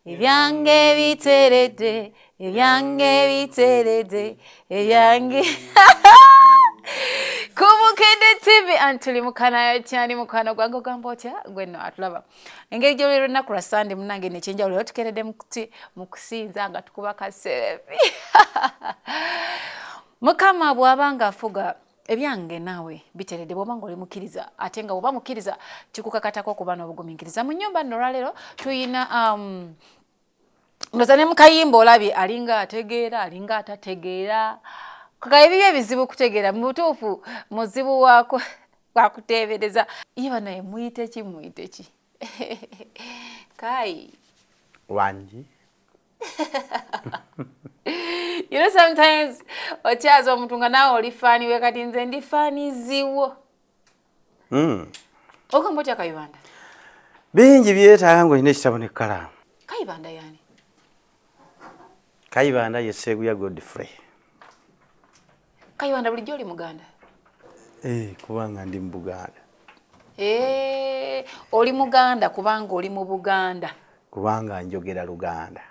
ebyange biteredde ebyange Bukedde TV antuli mu Kanaayokya Ani mukwano gwange ogamba otya gwe nno atulaba engeri gy'olero ennaku lwa Sande munnange nekyenjawulo tukeredde mu kusinza nga tukuba kaserefi Mukama bw'aba ng'afuga ebyange naawe biteredde bw'oba ng'oli mukkiriza ate nga bw'oba mukkiriza kikukakatako okuba n'obugumiikiriza mu nnyumba nno olwaleero tuyina ndoza ne mu kayimba olabye alinga ategeera alinga atategeera kaka ebibyo ebizibu kutegeera mu butuufu muzibu wakuteebereza iba naye muyite ki Kai wanji You know sometimes okyaza omuntu nga naawe oli faani we kati nze ndi faani ziwo ogamba otya Kayibanda bingi byetaaga ng'olina ekitabo n'ekkalaamu. Kayibanda yani Kayibanda ye Sseguya Godfrey. Kayibanda bulijjo oli Muganda? Kubanga ndi mu Buganda. Oli Muganda kubanga oli mu Buganda. Kubanga njogera Luganda.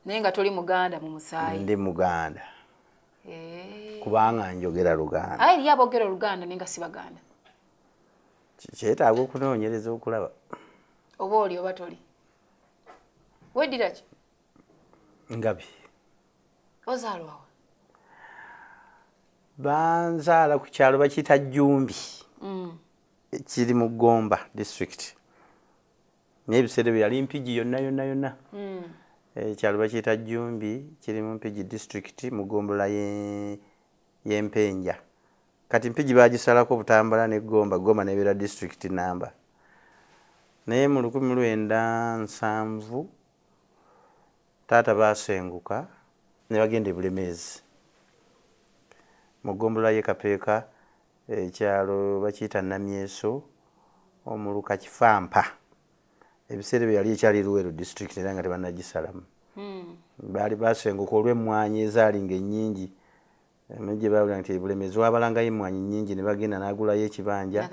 Naye nga toli Muganda mu musaayi. Ndi Muganda. Kubanga njogera Luganda. Ayi eri aboogera Oluganda naye nga si Baganda. Kyetaaga okunoonyereza okulaba. Oba oli oba toli. Weddira ki? Ngabi. Ozaalwa wa? Banzaala ku kyalo bakiyita Jjumbi. Kiri mu Gomba district. Naye ebiseera byali Mpigi yonna. Ekyalo bakiyita Jjumbi kiri mu Mpigi district mu ggombolola y'Empenja. Kati Mpigi baagisalako Butambala ne Gomba n'ebeera district namba. Naye mu 1907 taata baasenguka ne bagenda e Bulemeezi. Mu ggombolola y'e Kapeeka ekyalo bakiyita Namyeso omuluka Kifampa. Ebiseera bye yali ekyali Luweero district era nga tebannagisalamu. Baali baasenguka olw'emmwanyi ezaalinga ennyingi. Gye baawulira nti Bulemeezi waabalangayo emmwanyi nnyingi ne bagenda n'agulayo ekibanja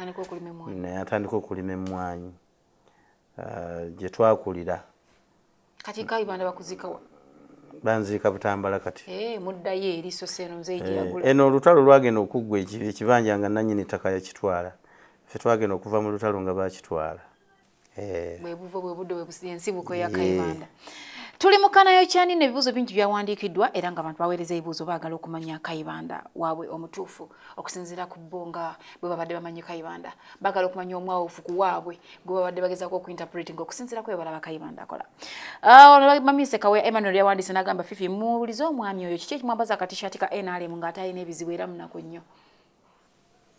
naye atandika okulima emmwanyi gye twakulira. Kati Kayibanda bakuziika wa? Banziika Butambala kati. Muddayo eri so seno nze yagula. Eno olutalo lwagenda okuggwa ekibanja nga nannyini ttaka yakitwala. Ffe twagenda okuva mu lutalo nga baakitwala. Bwe buva bwe budde ensibuko ya Kayibanda. Tuli mu Kanaayokya Ani n'ebibuuzo bingi byawandiikiddwa era nga abantu baweereza ebibuuzo baagala okumanya Kayibanda waabwe omutuufu okusinziira ku bo nga bwe babadde bamanyi Kayibanda. Baagala okumanya omwawufu ku waabwe gwe babadde bagezaako okuinterpreting okusinziira ku balaba Kayibanda akola. Mamise Kaweya Emmanuel yawandiise n'agamba Fifi muwulize omwami oyo kiki ekimwambaza akatishaati ka NRM ng'ate alina ebizibu era munaku nnyo.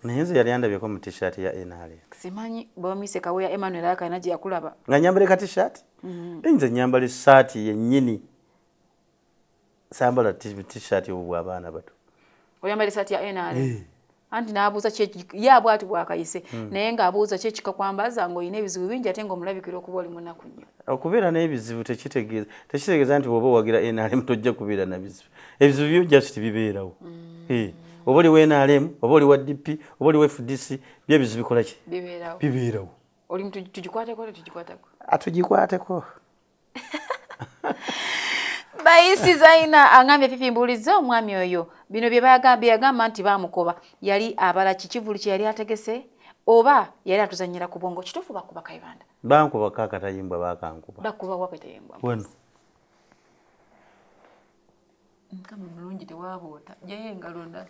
Naye nze yali andabyeko mu t-shirt ya NRM. Simanyi Mamise Kaweya Emmanuel akayina gye yakulaba. Nga nyambale ka t-shirt? Nze nyambala essaati yennyini. Sambala t-shirt obw'abaana bato. Oyambala essaati ya NRM? Anti n'abuuza ye bw'ati bw'akayise naye ng'abuuza ki ekikakwambaza ng'olina ebizibu bingi ate ng'omulabikira okuba oli munaku nnyo. Okubeera n'ebizibu tekitegeeza nti bw'oba owagira NRM tojja kubeera na bizibu. Ebizibu byo just bibeerawo. Oba oli wa NRM, oba oli wa DP, oba oli wa FDC, byo ebizibu bikola ki? Bibeerawo. Oli tugikwateko ne tugikwatako? Tugikwateko. Bayisi Zaina angambye Fifi mbuuliza omwami oyo bino bye yagamba nti baamukoba yali abala kikivulu kye yali ategese oba yali atuzanyira ku bwongo kituufu bakuba Kayibanda? Bankuba kakatayimbwa baakankuba. Bakuba wakatayimbwa. Wano. Mukama mulungi tewaboota jaye engalo ndala.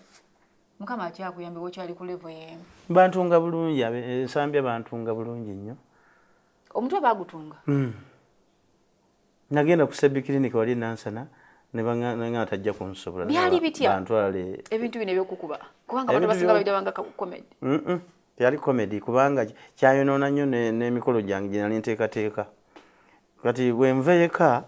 Mukama akyakuyambe wokyali ku level y'emu. Bantunga bulungi ensambya bantunga bulungi nnyo. Omutwe bagutunga? Nagenda ku Sebbi clinic wali Nansana ne banga tajja kunsobola. Byali bitya? Bantwale ebintu bino ebyokukuba. Kubanga abantu basinga babidabanga comedy. Byali comedy kubanga kyayonoona nnyo n'emikolo gyange gye nali nteekateeka. Kati bwe nveeka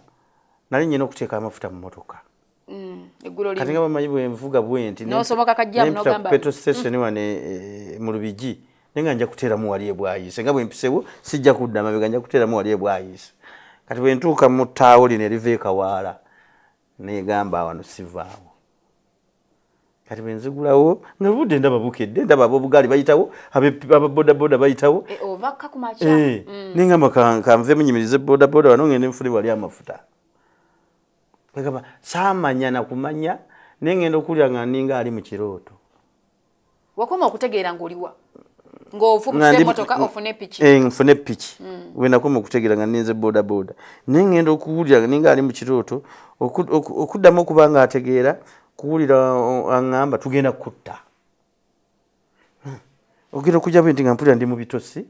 nali nnyina okuteeka amafuta mu motoka. Kati nga bamanyi bwe nvuga bwenti n'osomoka kajjamu n'ogamba petrol station wane mu Lubigi nenga nja kuteeramu wali ebwayise nga bwe mpisewo sijja kudda mabega nja kuteeramu wali ebwayise. Kati bwe ntuuka mu ttaawo lino eriva ekawaala neegamba wano sivaawo. kati bwenzigulawo nga budde ndaba Bukedde ndaba abobugaali bayitawo ababodaboda bayitawo ovakka ku makya nengamba kanve munyimirize bodaboda wano ngende nfune wali amafuta bagamba saamanya nakumanya nengenda okulya nga ninga ali mu kirooto wakoma okutegeera ng'oliwa ng'ovubuse emmotoka ofune piki nfune piki bwe nakoma okutegeera nga ninze bodaboda nengenda okuwulira ninga ali mu kirooto okuddamu okuba nga ategeera kuwulira aŋŋamba tugenda kutta ogenda okujja bwe nti nga mpulira ndi mu bitosi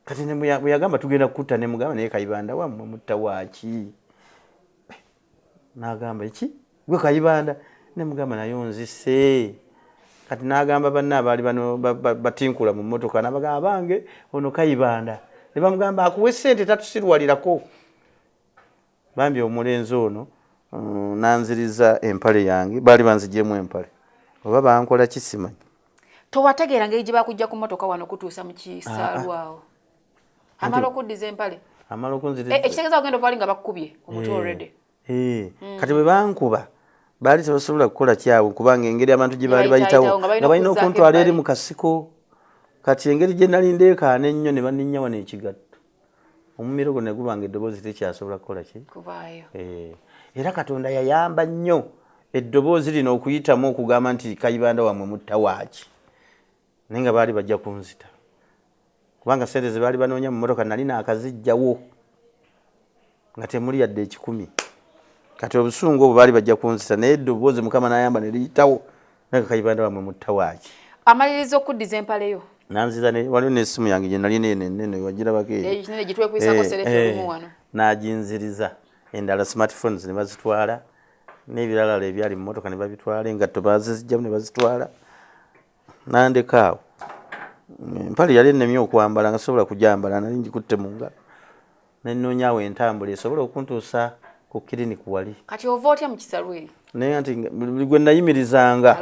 kati bwe yagamba tugenda kutta ne mugamba naye Kayibanda wammwe mutta waaki n'agamba eki gwe Kayibanda ne mugamba naye onzise kati n'agamba banne abaali bano batinkula mu mmotoka n'abagamba bange ono Kayibanda ne bamugamba akuwe ssente tatusirwalirako bambi omulenzi ono nanziriza empale yange baali banzigyemu empale oba bankola kisimanyi towategeera ngeri gye bakujja ku mmotoka wano kutuusa mu kisaalwawo amala okuddiza empale amala okunziriza ekitegeeza ogenda ovaali nga bakukubye omutwe already kati bwe bankuba baali tebasobola kukola kyabwe kubanga engeri abantu gye baali bayitawo nga balina okuntwala eri mu kasiko kati engeri gye nali ndeekaana ennyo ne baninnya wano ekigatto omumiro gwo ne gubanga eddoboozi tekyasobola kukola ki kubaayo era Katonda yayamba nnyo eddoboozi lino okuyitamu okugamba nti Kayibanda wammwe mutta waaki naye nga baali bajja kunzita kubanga sente ze baali banoonya mu mmotoka nali naakazijjawo nga temuli yadde 10 kati obusungu obwo baali bajja kunzita naye eddoboozi Mukama n'ayamba ne liyitawo naye Kayibanda wammwe mutta waaki amaliriza okuddiza empaleyo nanziza waliwo n'essimu yange gye nali nene wagirabako naginziriza endala smartphones ne bazitwala n'ebirala ebyali mu mmotoka ne babitwala engatto bazizijjamu ne bazitwala nandekaawo empale yali ennemye okwambala nga sobola kujambala nali ngikutte mu ngalo nennoonyaawo entambula esobola okuntuusa ku kiriniki wali kati ova otya mu kisalwe naye nti buli gwe nayimirizanga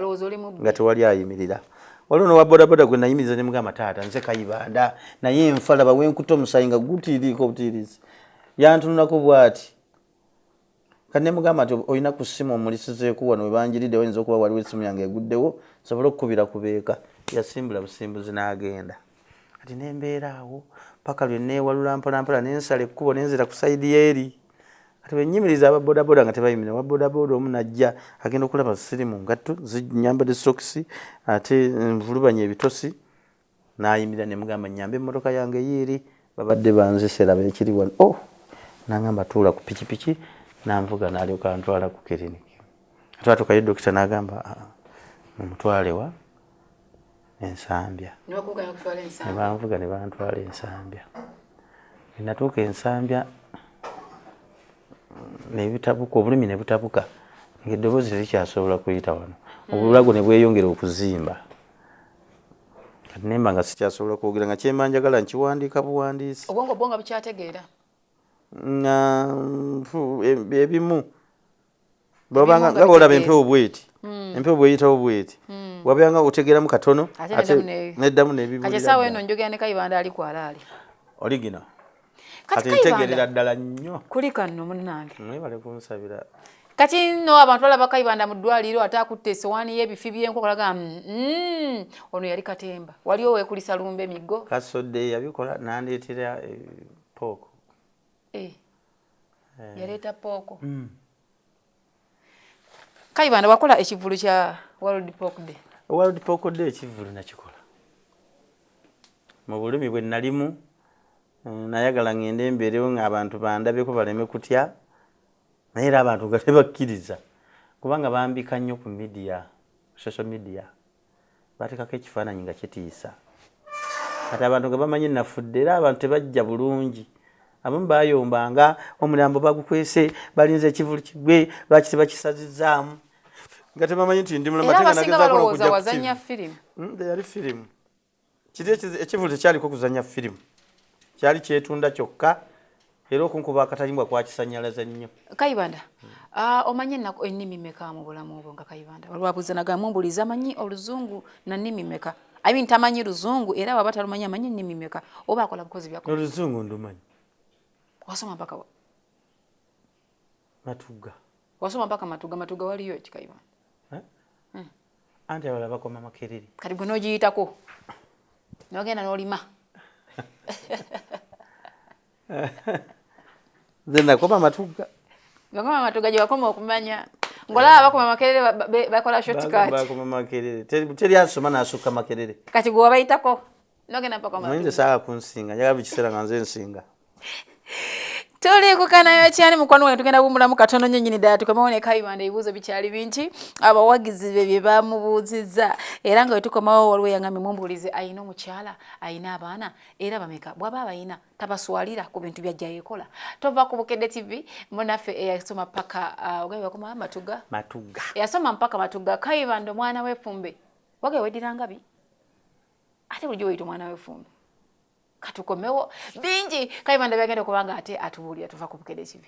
nga tewali ayimirira waliwo nowa bodaboda gwe nayimiriza ne mugamba taata nze Kayibanda naye enfa laba wenkuta omusayi nga gutiiriiko obutiirizi yantunulako bw'ati kati ne mugamba nti olina ku ssimu omulisizeeku wano webanjiridde oyinza okuba waliwo essimu yange eguddewo sobole okukubira ku beeka yasimbula busimbuzi n'agenda kati nembeera awo paka lwe neewalula mpolampola nensala ekkubo nenzira ku sayidi yeeri kati bwenyimiriza ababodaboda nga tebayimira wabodaboda omu najja agenda okulaba siri mu ngatto zinyambadde sokisi ate nvulubanya ebitosi n'ayimirira ne mugamba nyambe emmotoka yange yiiri babadde banziseraba ekiri wano nangamba tuula ku pikipiki nanvuga n'alyoka antwala ku kiriniki atwatukayo dokita n'agamba mumutwalewa Ensambya ne banvuga ne bantwala Ensambya natuuka Ensambya nebitabuka obulumi ne butabuka ng'eddoboozi terikyasobola kuyita wano obulago ne bweyongera okuzimba kati nemba nga sikyasobola kwogera nga kyemba njagala nkiwandiika buwandiisi obwongo bwonga bukyategeera ebimu babanga nga olaba empewo bweti empewo bweyitawo bweti wabanga otegeeramu katono ate neddamu nebibulira kati esaawa eno njogera ne Kayibanda ali kwalaali oligino kati ntegeerera ddala nnyo kuli kanno munnange mwebale kunsabira kati no abantu balaba Kayibanda mu ddwaliro ate akutte esowaani y'ebifi by'enkoko laga ono yali katemba waliwo weekulisa lumba emiggo kasodde yabikola nandeetera pooko yaleeta pooko Kayibanda wakola ekivulu kya World Pork Day World Pork Day ekivulu nakikola mu bulumi bwe nalimu nayagala ngende mbeerewo ng'abantu bandabeko baleme kutya naye era abantu nga tebakkiriza kubanga bambika nnyo ku media social media bateekako ekifaananyi nga kitiisa kati abantu nga bamanyi nafudde era abantu tebajja bulungi abamu bayombanga omulambo bagukwese balinze ekivulu kigwe lwaki tebakisazizaamu nga tebamanyi nti ndi mulamatenga nagezaako n'okujja firimu yali firimu kiri ekivulu tekyaliko kuzanya firimu kyali kyetunda kyokka era okunkuba akatayimbwa kwakisanyalaza nnyo Kayibanda omanye ennimi mmeka mu bulamu obwo nga Kayibanda olwabuuza nagamu mbuliza amanyi oluzungu na nnimi mmeka tamanyi luzungu era waba talumanyi amanyi ennimi mmeka oba akola bukozi byakola oluzungu ndumanyi wasoma mpaka Matuga wasoma mpaka Matuga waliyo Kayibanda anti abalala bakoma makerere. Kati gwe n'ogiyitako n'ogenda n'olima. Nze nakoma Matugga. Bakoma Matugga gye wakoma okumanya. Ngolaba bakoma makerere bakola shortcut. Bakoma makerere. Teri asoma n'asukka makerere. Kati gwe wabayitako n'ogenda mpaka Matugga. Muyinza saaka kunsinga, njagala buli kiseera nga nze nsinga. Tuli ku Kanaayokya Ani mukwano gwange tugenda bumbulamu katono nnyo nnyini ddala tukomewo ne Kayibanda ebibuuzo bikyali bingi abawagizi be bye bamubuuzizza era nga bwe tukomawo waliwo eyangambye mumbuulize ayina omukyala ayina abaana era bameka bw'aba abayina tabaswalira ku bintu byajja yekola. Tova ku Bukedde TV munaffe eyasoma paka ogaye wakoma Matugga eyasoma mpaka Matugga. Kayibanda omwana w'effumbe wagaye weddiranga bi ate bulijjo weyita omwana w'effumbe. Katukomewo bingi Kayibanda byagenda kubanga ate atubuulira tuva ku Bukedde TV.